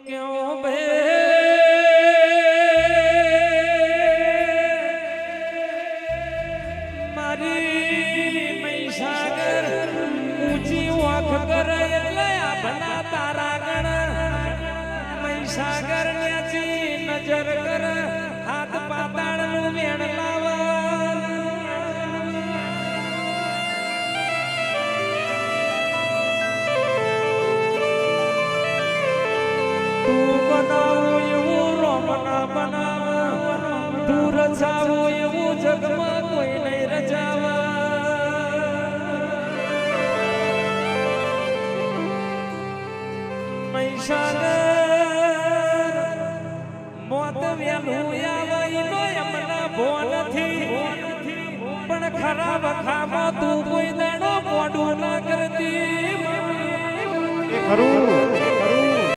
क्यों बे मारी महिसागर ऊंची वाख करे એટલે આપના તારા ગણ महिसागर ન્યાચી નજર કર હાથ પાતાળ નું વેણ લાવા તું બનાવો એવું રોમ ના બનાવ તું રચાવો એવું જગમાં કોઈ નહીં રચાવા महिसागर મોત વેલું આવીનો એમના ભો નથી પણ ખરાબ ખામાં તું કોઈ દાડો મોઢું ના કરતી એ ખરું